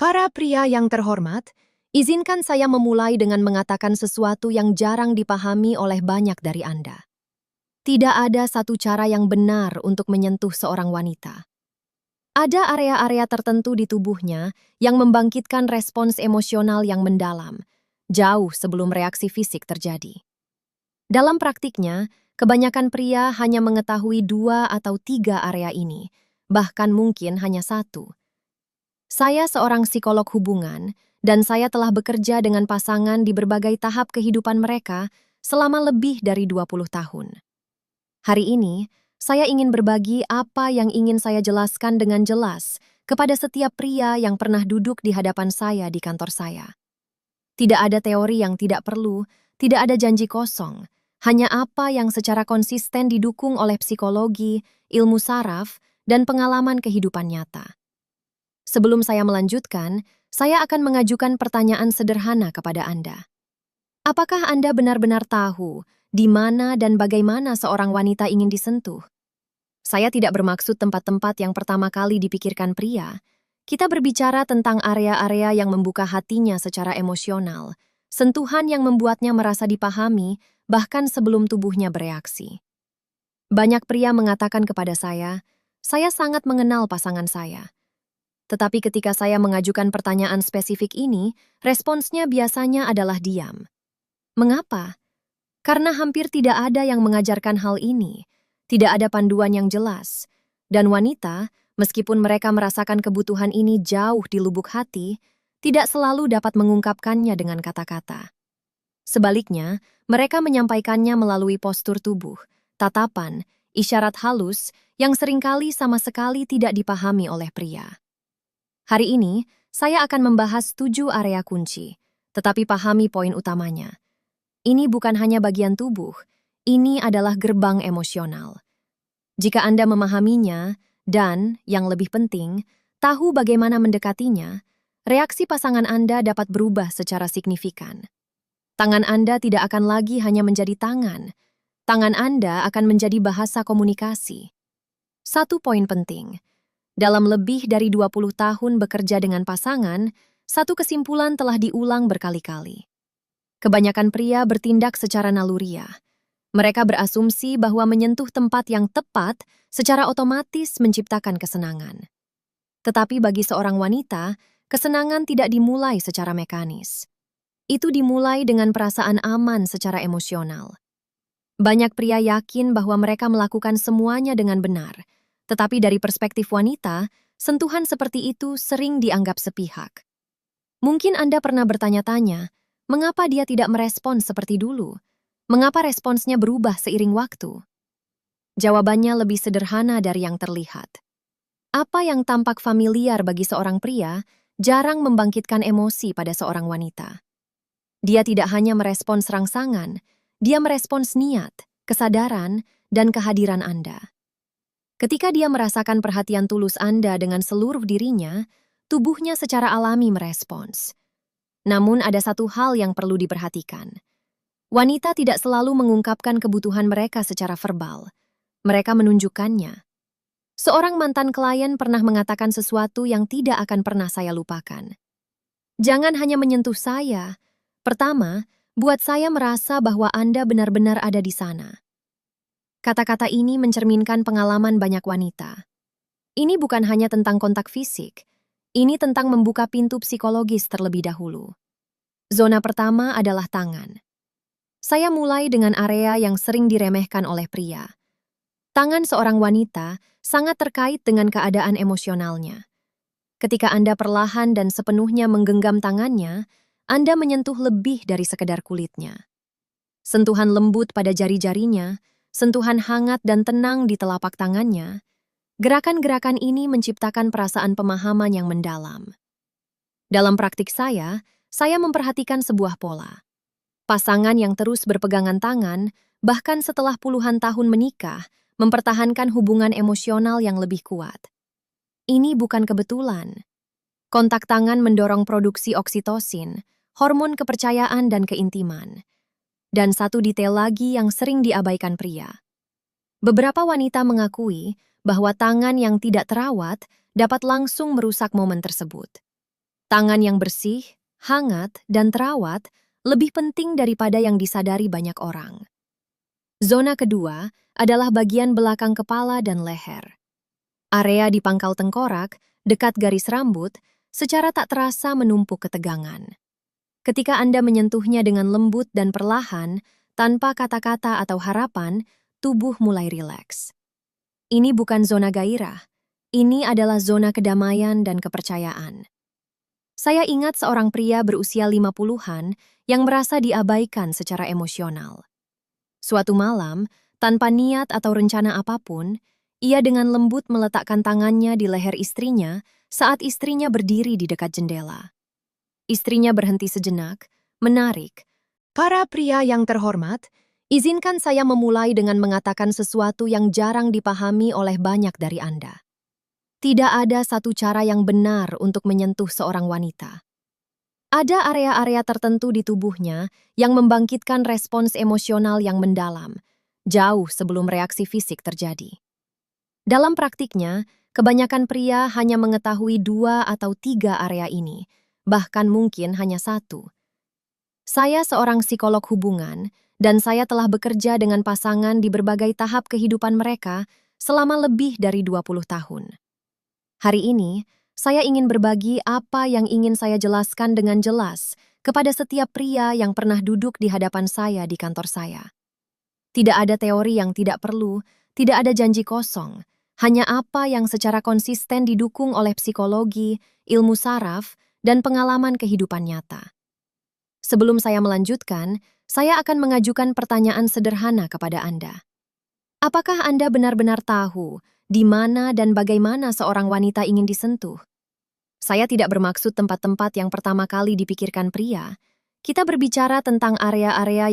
Para pria yang terhormat, izinkan saya memulai dengan mengatakan sesuatu yang jarang dipahami oleh banyak dari Anda. Tidak ada satu cara yang benar untuk menyentuh seorang wanita. Ada area-area tertentu di tubuhnya yang membangkitkan respons emosional yang mendalam, jauh sebelum reaksi fisik terjadi. Dalam praktiknya, kebanyakan pria hanya mengetahui 2 atau 3 area ini, bahkan mungkin hanya satu. Saya seorang psikolog hubungan, dan saya telah bekerja dengan pasangan di berbagai tahap kehidupan mereka selama lebih dari 20 tahun. Hari ini, saya ingin berbagi apa yang ingin saya jelaskan dengan jelas kepada setiap pria yang pernah duduk di hadapan saya di kantor saya. Tidak ada teori yang tidak perlu, tidak ada janji kosong, hanya apa yang secara konsisten didukung oleh psikologi, ilmu saraf, dan pengalaman kehidupan nyata. Sebelum saya melanjutkan, saya akan mengajukan pertanyaan sederhana kepada Anda. Apakah Anda benar-benar tahu di mana dan bagaimana seorang wanita ingin disentuh? Saya tidak bermaksud tempat-tempat yang pertama kali dipikirkan pria. Kita berbicara tentang area-area yang membuka hatinya secara emosional, sentuhan yang membuatnya merasa dipahami, bahkan sebelum tubuhnya bereaksi. Banyak pria mengatakan kepada saya sangat mengenal pasangan saya. Tetapi ketika saya mengajukan pertanyaan spesifik ini, responsnya biasanya adalah diam. Mengapa? Karena hampir tidak ada yang mengajarkan hal ini, tidak ada panduan yang jelas, dan wanita, meskipun mereka merasakan kebutuhan ini jauh di lubuk hati, tidak selalu dapat mengungkapkannya dengan kata-kata. Sebaliknya, mereka menyampaikannya melalui postur tubuh, tatapan, isyarat halus yang seringkali sama sekali tidak dipahami oleh pria. Hari ini, saya akan membahas 7 area kunci, tetapi pahami poin utamanya. Ini bukan hanya bagian tubuh, ini adalah gerbang emosional. Jika Anda memahaminya, dan, yang lebih penting, tahu bagaimana mendekatinya, reaksi pasangan Anda dapat berubah secara signifikan. Tangan Anda tidak akan lagi hanya menjadi tangan Anda akan menjadi bahasa komunikasi. Satu poin penting. Dalam lebih dari 20 tahun bekerja dengan pasangan, satu kesimpulan telah diulang berkali-kali. Kebanyakan pria bertindak secara naluriah. Mereka berasumsi bahwa menyentuh tempat yang tepat secara otomatis menciptakan kesenangan. Tetapi bagi seorang wanita, kesenangan tidak dimulai secara mekanis. Itu dimulai dengan perasaan aman secara emosional. Banyak pria yakin bahwa mereka melakukan semuanya dengan benar, tetapi dari perspektif wanita, sentuhan seperti itu sering dianggap sepihak. Mungkin Anda pernah bertanya-tanya, mengapa dia tidak merespons seperti dulu? Mengapa responsnya berubah seiring waktu? Jawabannya lebih sederhana dari yang terlihat. Apa yang tampak familiar bagi seorang pria, jarang membangkitkan emosi pada seorang wanita. Dia tidak hanya merespons rangsangan, dia merespons niat, kesadaran, dan kehadiran Anda. Ketika dia merasakan perhatian tulus Anda dengan seluruh dirinya, tubuhnya secara alami merespons. Namun ada satu hal yang perlu diperhatikan. Wanita tidak selalu mengungkapkan kebutuhan mereka secara verbal. Mereka menunjukkannya. Seorang mantan klien pernah mengatakan sesuatu yang tidak akan pernah saya lupakan. Jangan hanya menyentuh saya. Pertama, buat saya merasa bahwa Anda benar-benar ada di sana. Kata-kata ini mencerminkan pengalaman banyak wanita. Ini bukan hanya tentang kontak fisik. Ini tentang membuka pintu psikologis terlebih dahulu. Zona pertama adalah tangan. Saya mulai dengan area yang sering diremehkan oleh pria. Tangan seorang wanita sangat terkait dengan keadaan emosionalnya. Ketika Anda perlahan dan sepenuhnya menggenggam tangannya, Anda menyentuh lebih dari sekedar kulitnya. Sentuhan lembut pada jari-jarinya, sentuhan hangat dan tenang di telapak tangannya, gerakan-gerakan ini menciptakan perasaan pemahaman yang mendalam. Dalam praktik saya memperhatikan sebuah pola. Pasangan yang terus berpegangan tangan, bahkan setelah puluhan tahun menikah, mempertahankan hubungan emosional yang lebih kuat. Ini bukan kebetulan. Kontak tangan mendorong produksi oksitosin, hormon kepercayaan dan keintiman. Dan satu detail lagi yang sering diabaikan pria. Beberapa wanita mengakui bahwa tangan yang tidak terawat dapat langsung merusak momen tersebut. Tangan yang bersih, hangat, dan terawat lebih penting daripada yang disadari banyak orang. Zona kedua adalah bagian belakang kepala dan leher. Area di pangkal tengkorak, dekat garis rambut, secara tak terasa menumpuk ketegangan. Ketika Anda menyentuhnya dengan lembut dan perlahan, tanpa kata-kata atau harapan, tubuh mulai rileks. Ini bukan zona gairah, ini adalah zona kedamaian dan kepercayaan. Saya ingat seorang pria berusia 50-an yang merasa diabaikan secara emosional. Suatu malam, tanpa niat atau rencana apapun, ia dengan lembut meletakkan tangannya di leher istrinya saat istrinya berdiri di dekat jendela. Istrinya berhenti sejenak, menarik. "Para pria yang terhormat, izinkan saya memulai dengan mengatakan sesuatu yang jarang dipahami oleh banyak dari Anda. Tidak ada satu cara yang benar untuk menyentuh seorang wanita. Ada area-area tertentu di tubuhnya yang membangkitkan respons emosional yang mendalam, jauh sebelum reaksi fisik terjadi. Dalam praktiknya, kebanyakan pria hanya mengetahui 2 atau 3 area ini, bahkan mungkin hanya 1. Saya seorang psikolog hubungan, dan saya telah bekerja dengan pasangan di berbagai tahap kehidupan mereka selama lebih dari 20 tahun. Hari ini, saya ingin berbagi apa yang ingin saya jelaskan dengan jelas kepada setiap pria yang pernah duduk di hadapan saya di kantor saya. Tidak ada teori yang tidak perlu, tidak ada janji kosong, hanya apa yang secara konsisten didukung oleh psikologi, ilmu saraf, dan pengalaman kehidupan nyata. Sebelum saya melanjutkan, saya akan mengajukan pertanyaan sederhana kepada Anda. Apakah Anda benar-benar tahu di mana dan bagaimana seorang wanita ingin disentuh? Saya tidak bermaksud tempat-tempat yang pertama kali dipikirkan pria. Kita berbicara tentang area-area